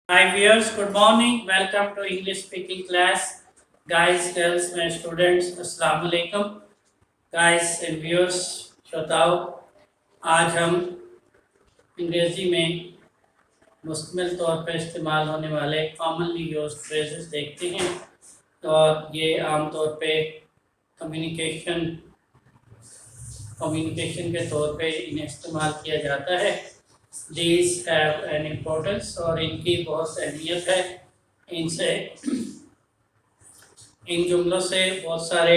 Hi viewers, good morning. Welcome to English speaking class. Guys, girls and students, अस्सलाम वालेकुम. Guys and viewers, श्रोताओं, आज हम अंग्रेजी में मुस्तमिल तौर पर इस्तेमाल होने वाले कॉमनली यूज्ड फ्रेजेस देखते हैं और ये आमतौर पे कम्युनिकेशन कम्युनिकेशन के तौर पे इन्हें इस्तेमाल किया जाता है. These have an importance और इनकी बहुत अहमियत है. इनसे इन जुमलों से बहुत सारे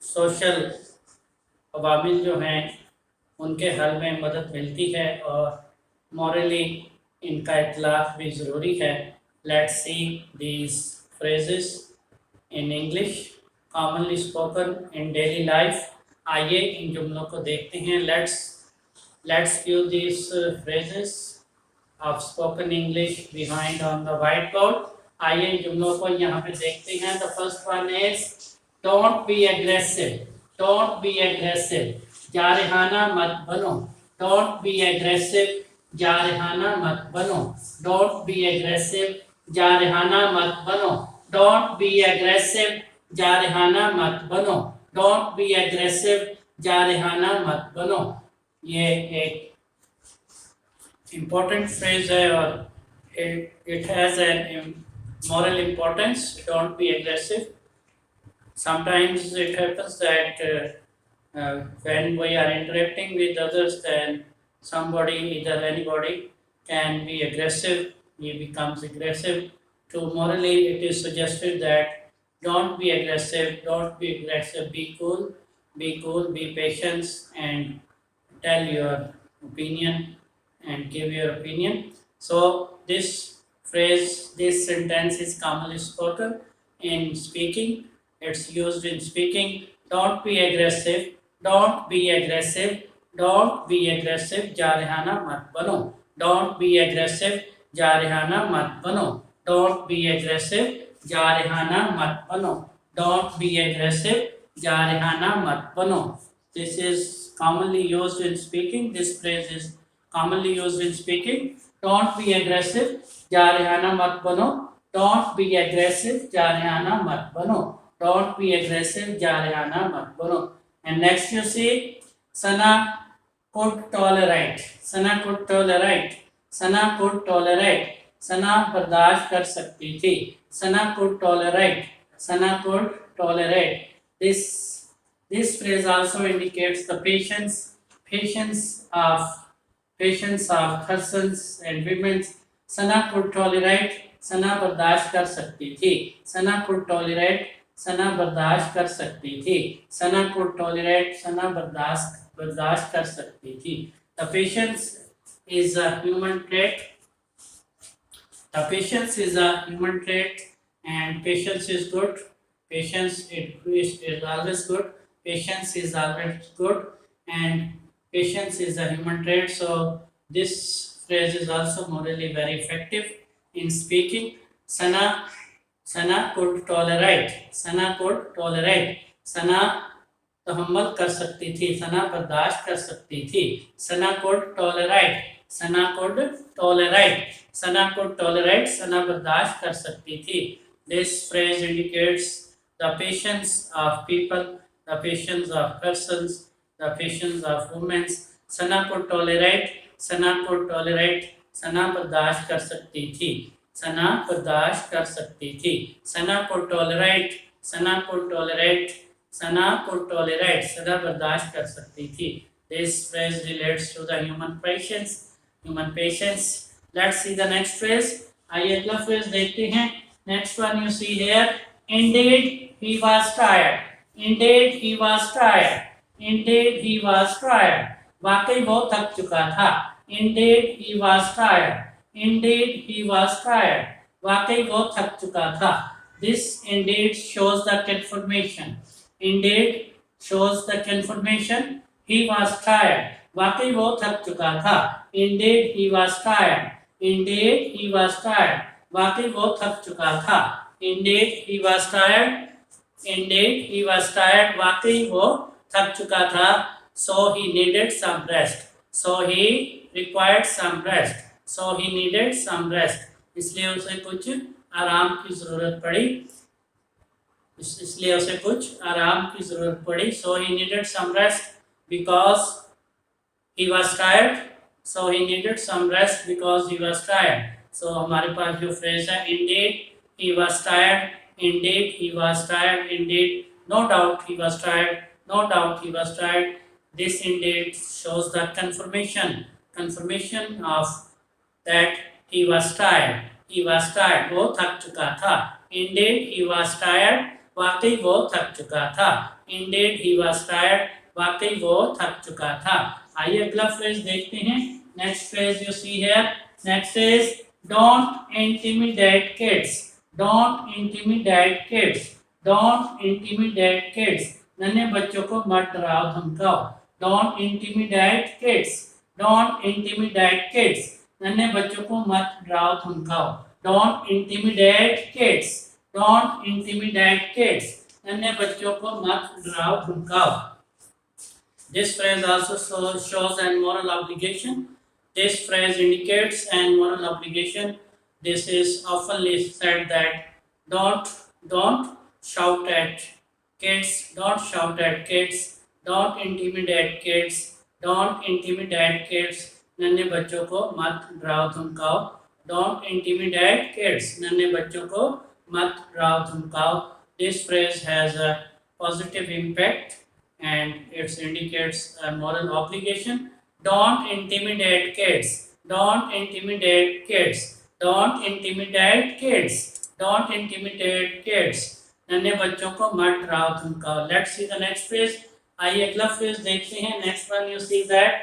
सोशल अवामिल जो हैं उनके हल में मदद मिलती है और मॉरली इनका इतलाफ़ भी ज़रूरी है. Let's see these phrases in English commonly spoken in daily life. आइए इन जुमलों को देखते हैं. Let's view these phrases of spoken English behind on the whiteboard. आइए इन जुमलों को यहाँ पे देखते हैं. The first one is don't be aggressive. Don't be aggressive. जारहाना मत बनो. Don't be aggressive. जारहाना मत बनो. Don't be aggressive. जारहाना मत बनो. Don't be aggressive. जारहाना मत बनो. Don't be aggressive. जारहाना मत बनो. ये एक इम्पोर्टेंट फ्रेज है और it has an moral importance. Don't be aggressive. Sometimes it happens that when we are interacting with others, then somebody, either anybody, can be aggressive. He becomes aggressive. To morally, it is suggested that don't be aggressive. Don't be aggressive. Be cool. Be cool. Be patient and tell your opinion and give your opinion. So this phrase, this sentence is commonly spoken in speaking. It's used in speaking. Don't be aggressive. Don't be aggressive. Don't be aggressive. जारहाना मत बनो. Don't be aggressive. जारहाना मत बनो. Don't be aggressive. जारहाना मत बनो. Don't be aggressive. जारहाना मत बनो. This is commonly used in speaking. This phrase is commonly used in speaking. Don't be aggressive. जारहाना मत बनो. Don't be aggressive. जारहाना मत बनो. Don't be aggressive. जारहाना मत बनो. And next you see, Sana could tolerate. Sana could tolerate. Sana could tolerate. Sana बर्दाश्त कर सकती थी. Sana could tolerate. Sana could tolerate. This phrase also indicates the patience of persons and women. Sana could tolerate. Sana बर्दाश्त कर सकती थी. Sana could tolerate. Sana बर्दाश्त कर सकती थी. Sana could tolerate. Sana बर्दाश्त कर सकती थी. The patience is a human trait. The patience is a human trait, and patience is good. Patience is always good. Patience is always good, and patience is a human trait. So this phrase is also morally very effective in speaking. Sana could tolerate. Sana could tolerate. Sana तहम्मुल कर सकती थी. Sana बर्दाश्त कर सकती थी. Sana could tolerate. Sana could tolerate. Sana could tolerate. Sana बर्दाश्त कर सकती थी. This phrase indicates the patience of people, the patience of persons, the patience of women. Sana could tolerate. Sana could tolerate. Sana बर्दाश्त कर सकती थी. Sana बर्दाश्त कर सकती थी. Sana could tolerate. Sana could tolerate. Sana could tolerate. Sana बर्दाश्त कर सकती थी. This phrase relates to the human patience. Human patience. Let's see the next phrase. आइए अगला phrase देखते हैं. Next one you see here. Indeed, he was tired. Indeed, he was tired. Indeed, he was tired. वाकई वो थक चुका था. Indeed, he was tired. Indeed, he was tired. वाकई वो थक चुका था. This indeed shows the confirmation. Indeed shows the confirmation. He was tired. वाकई वो थक चुका था. Indeed, he was tired. Indeed, he was tired. वाकई वो थक चुका था. Indeed, he was tired. Indeed, he was tired. वाकई वो थक चुका था. So he needed some rest. So he required some rest. So he needed some rest. इसलिए उसे कुछ आराम की ज़रूरत पड़ी, इसलिए उसे कुछ आराम की ज़रूरत पड़ी. So he needed some rest because he was tired. So he needed some rest because he was tired. So हमारे पास जो phrase है, indeed he was tired, indeed he was tired, indeed no doubt he was tired, no doubt he was tired. This indeed shows the confirmation of that he was tired. He was tired. वो थक चुका था. Indeed he was tired. वाकई वो थक चुका था. Indeed he was tired. वाकई वो थक चुका था. आइए अगला फ्रेज देखते हैं. Next phrase you see here. Next is don't intimidate kids. Don't intimidate kids. Don't intimidate kids. नन्हे बच्चों को मत डराओ धमकाओ. Don't intimidate kids. Don't intimidate kids. नन्हे बच्चों को मत डराओ धमकाओ. Don't intimidate kids. Don't intimidate kids. नन्हे बच्चों को मत डराओ धमकाओ. This phrase also shows an moral obligation. This phrase indicates an moral obligation. This is often said that don't shout at kids. Don't shout at kids. Don't intimidate kids. Don't intimidate kids. नन्हे बच्चों को मत डराओ धमकाओ. Don't intimidate kids. नन्हे बच्चों को मत डराओ धमकाओ. This phrase has a positive impact and it indicates a moral obligation. Don't intimidate kids. Don't intimidate kids. Don't intimidate kids. Don't intimidate kids. नन्हे बच्चों को मत डराओ धमकाओ. Let's see the next phrase. आइए अगला phrase देखते हैं. Next one you see that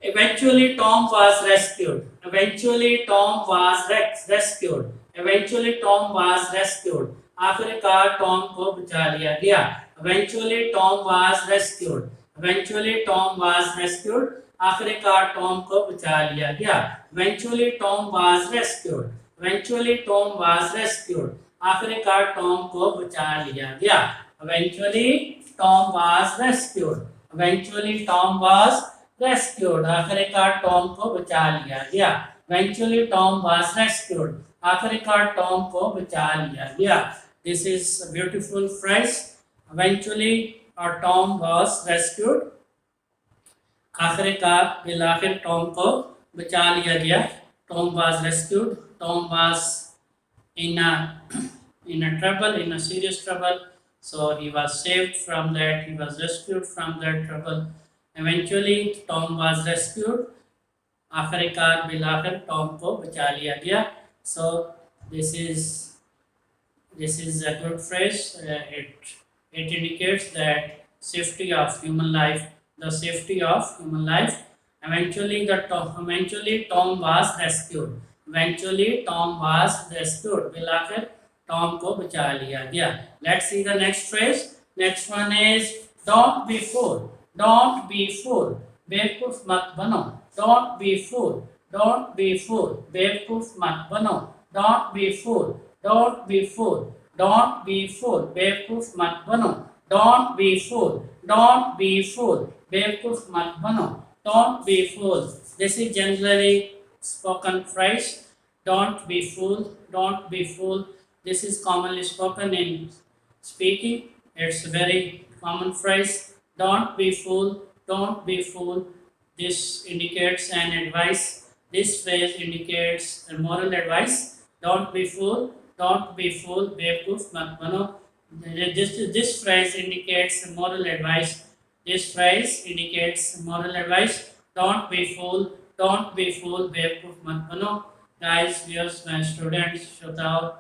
eventually Tom was rescued. Eventually Tom was rescued. Eventually Tom was rescued. आखिरकार Tom को बचा लिया गया. Eventually Tom was rescued. Eventually Tom was rescued. आखिरकार टॉम को बचा लिया गया. Eventually Tom was rescued. Eventually Tom was rescued. आखिरकार टॉम को बचा लिया गया. Eventually Tom was rescued. Eventually Tom was rescued. आखिरकार टॉम को बचा लिया गया. Eventually Tom was rescued. आखिरकार टॉम को बचा लिया गया. This is a beautiful phrase. Eventually Tom was rescued. आखिरकार बिलाखिर टॉम को बचा लिया गया. Tom was rescued. Tom was in a trouble, in a serious trouble. So he was saved from that. He was rescued from that trouble. Eventually Tom was rescued. आखिरकार बिलाखिर Tom को बचा लिया गया. So this is a good phrase. It indicates that safety of human life. The safety of human life. Eventually Tom was rescued. Eventually Tom was rescued. बिलाखिर Tom को बचा लिया गया. Let's see the next phrase. Next one is don't be fool. Don't be fool. बेवकूफ मत बनो. Don't be fool. Don't be fool. बेवकूफ मत बनो. Don't be fool. Don't be fool. Don't be fool. बेवकूफ मत बनो. Don't be fool. Don't be fool. बेवकूफ मत बनो. Don't be fool. This is generally spoken phrase. Don't be fool. Don't be fool. This is commonly spoken in speaking. It's a very common phrase. Don't be fool. Don't be fool. This indicates an advice. This phrase indicates a moral advice. Don't be fool. Don't be fool. बेवकूफ मत बनो. This phrase indicates moral advice. This phrase indicates moral advice. Don't be fool. Don't be fool. बेवकूफ मत बनो. Guys, viewers, my students, श्रोताओ,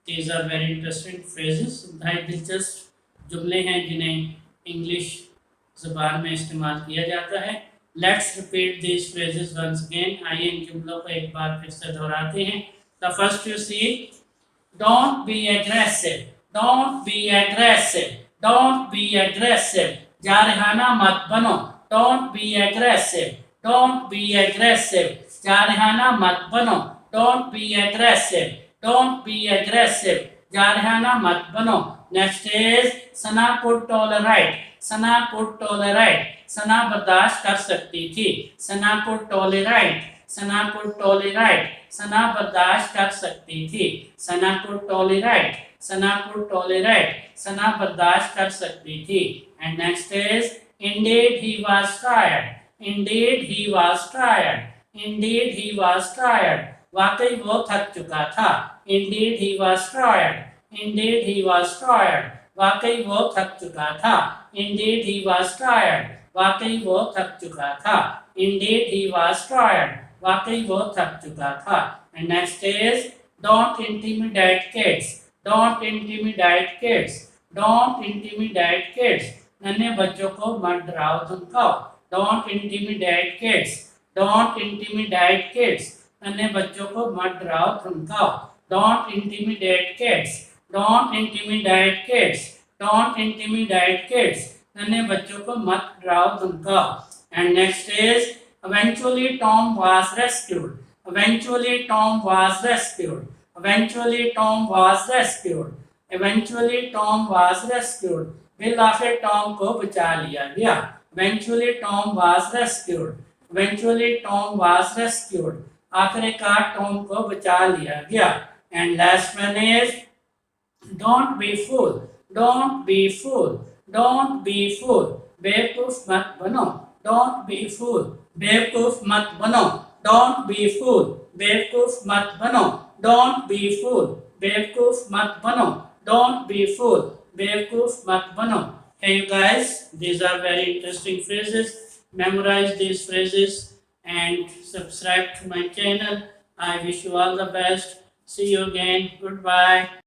these are very interesting phrases. बहुत दिलचस्प जुमले हैं जिन्हें इंग्लिश ज़बान में इस्तेमाल किया जाता है. Let's repeat these phrases once again. आइए इन जुमलों को एक बार फिर से दोहराते हैं. The first you see, don't be aggressive. Don't be aggressive. Don't be aggressive. जारहाना मत बनो. Don't be aggressive. Don't be aggressive. जारहाना मत बनो. Don't be aggressive. Don't be aggressive. जारहाना मत बनो. Next is Sana could tolerate. Sana could tolerate. सना बर्दाश्त कर सकती थी. सना could tolerate. Sana could tolerate, सना बर्दाश्त कर सकती थी, सना could tolerate, Sana could tolerate, सना बर्दाश्त कर सकती थी. And next is indeed he was tired, indeed he was tired, indeed he was tired, वाकई वो थक चुका था. Indeed he was tired, indeed he was tired, वाकई वो थक चुका था. Indeed he was tired, वाकई वो थक चुका था. Indeed he was tired, वाकई वो थक चुका था. And next is don't intimidate kids, don't intimidate kids, don't intimidate kids, नन्हे बच्चों को मत डराओ धमकाओ. Don't intimidate kids, don't intimidate kids, नन्हे बच्चों को मत डराओ धमकाओ. Don't intimidate kids, don't intimidate kids, don't intimidate kids, नन्हे बच्चों को मत डराओ धमकाओ. And next is eventually Tom was rescued, eventually Tom was rescued, eventually Tom was rescued, eventually Tom was rescued, फिर आखिर टॉम को बचा लिया गया. Eventually Tom was rescued, eventually Tom was rescued, आखिरकार टॉम को बचा लिया गया. And last one is don't be fool, don't be fool, don't be fool, बेवकूफ मत बनो. Don't be fool, बेवकूफ मत बनो. Don't be fool, बेवकूफ मत बनो. Don't be fool, बेवकूफ मत बनो. Don't be fool, बेवकूफ मत बनो. Hey you guys, these are very interesting phrases. Memorize these phrases and subscribe to my channel. I wish you all the best. See you again. Goodbye.